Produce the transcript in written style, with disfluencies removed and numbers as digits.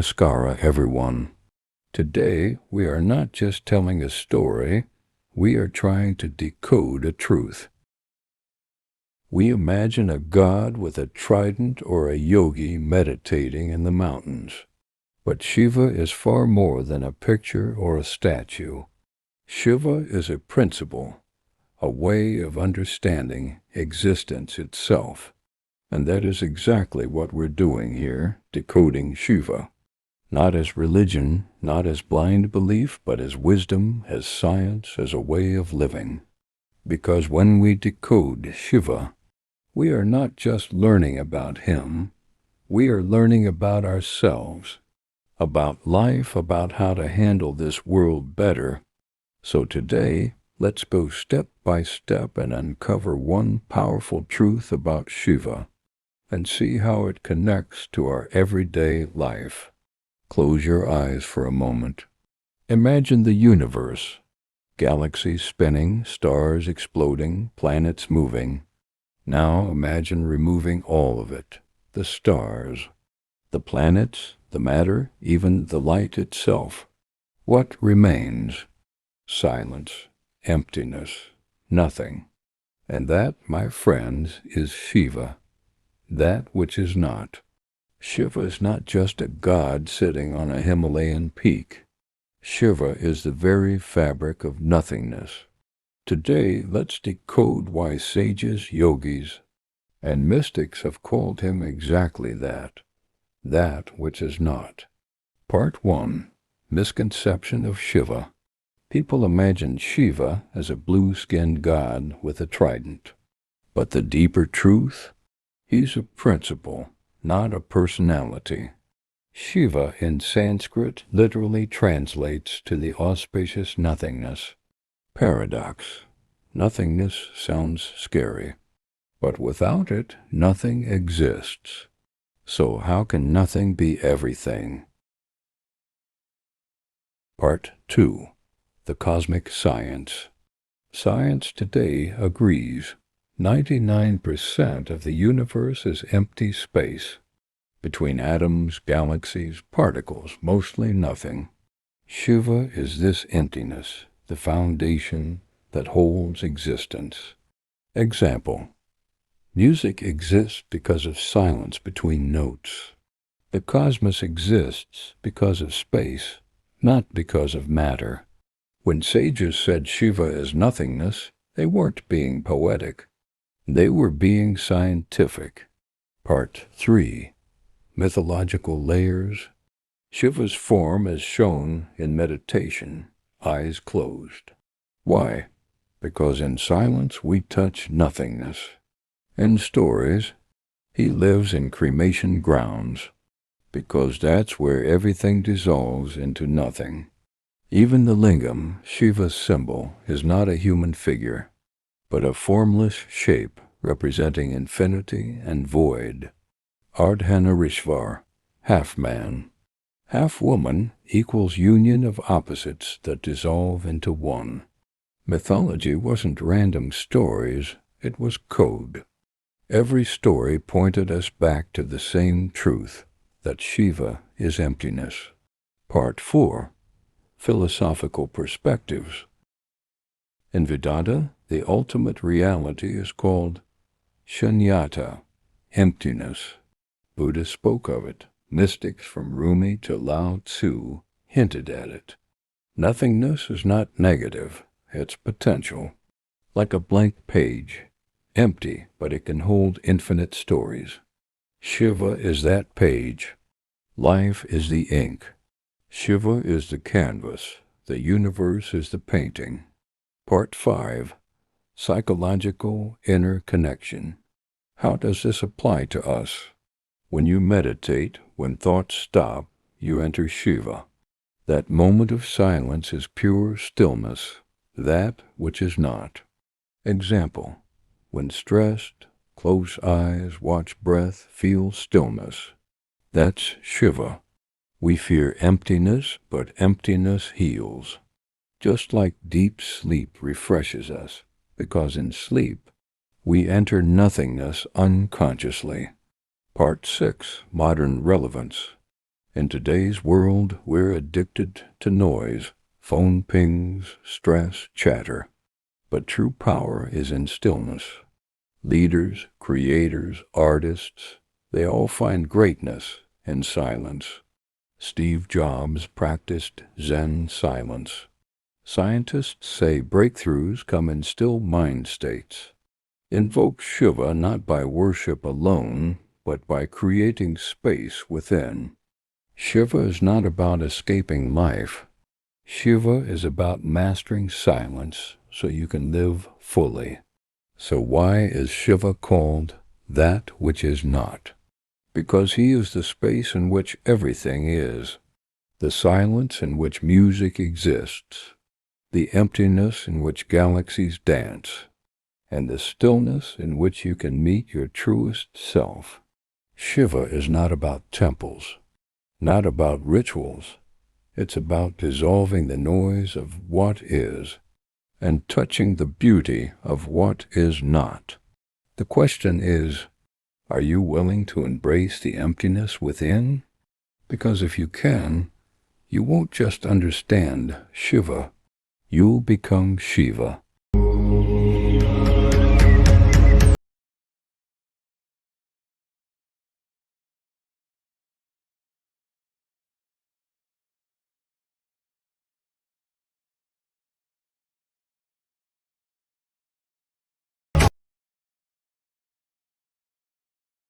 Namaskara, everyone. Today, we are not just telling a story, we are trying to decode a truth. We imagine a god with a trident or a yogi meditating in the mountains. But Shiva is far more than a picture or a statue. Shiva is a principle, a way of understanding existence itself. And that is exactly what we're doing here, decoding Shiva. Not as religion, not as blind belief, but as wisdom, as science, as a way of living. Because when we decode Shiva, we are not just learning about him, we are learning about ourselves, about life, about how to handle this world better. So today, let's go step by step and uncover one powerful truth about Shiva and see how it connects to our everyday life. Close your eyes for a moment. Imagine the universe, galaxies spinning, stars exploding, planets moving. Now imagine removing all of it, the stars, the planets, the matter, even the light itself. What remains? Silence, emptiness, nothing. And that, my friends, is Shiva, that which is not. Shiva is not just a god sitting on a Himalayan peak. Shiva is the very fabric of nothingness. Today, let's decode why sages, yogis, and mystics have called him exactly that which is not. Part 1. Misconception of Shiva. People imagine Shiva as a blue-skinned god with a trident. But the deeper truth? He's a principle, not a personality. Shiva in Sanskrit literally translates to the auspicious nothingness. Paradox. Nothingness sounds scary. But without it, nothing exists. So how can nothing be everything? Part 2. The Cosmic Science. Science today agrees 99% of the universe is empty space. Between atoms, galaxies, particles, mostly nothing. Shiva is this emptiness, the foundation that holds existence. Example. Music exists because of silence between notes. The cosmos exists because of space, not because of matter. When sages said Shiva is nothingness, they weren't being poetic. They were being scientific. Part 3. Mythological layers. Shiva's form is shown in meditation, eyes closed. Why? Because in silence we touch nothingness. In stories, he lives in cremation grounds, because that's where everything dissolves into nothing. Even the lingam, Shiva's symbol, is not a human figure, but a formless shape representing infinity and void. Ardhanarishvar, half-man. Half-woman equals union of opposites that dissolve into one. Mythology wasn't random stories, it was code. Every story pointed us back to the same truth, that Shiva is emptiness. Part 4. Philosophical perspectives. In Vedanta, the ultimate reality is called shunyata, emptiness. Buddha spoke of it. Mystics from Rumi to Lao Tzu hinted at it. Nothingness is not negative, it's potential. Like a blank page, empty, but it can hold infinite stories. Shiva is that page. Life is the ink. Shiva is the canvas. The universe is the painting. Part 5. Psychological inner connection. How does this apply to us? When you meditate, when thoughts stop, you enter Shiva. That moment of silence is pure stillness, that which is not. Example. When stressed, close eyes, watch breath, feel stillness. That's Shiva. We fear emptiness, but emptiness heals. Just like deep sleep refreshes us, because in sleep, we enter nothingness unconsciously. Part 6. Modern relevance. In today's world, we're addicted to noise, phone pings, stress, chatter. But true power is in stillness. Leaders, creators, artists, they all find greatness in silence. Steve Jobs practiced Zen silence. Scientists say breakthroughs come in still mind states. Invoke Shiva not by worship alone, but by creating space within. Shiva is not about escaping life. Shiva is about mastering silence so you can live fully. So why is Shiva called that which is not? Because he is the space in which everything is, the silence in which music exists, the emptiness in which galaxies dance, and the stillness in which you can meet your truest self. Shiva is not about temples, not about rituals. It's about dissolving the noise of what is and touching the beauty of what is not. The question is, are you willing to embrace the emptiness within? Because if you can, you won't just understand Shiva, you'll become Shiva.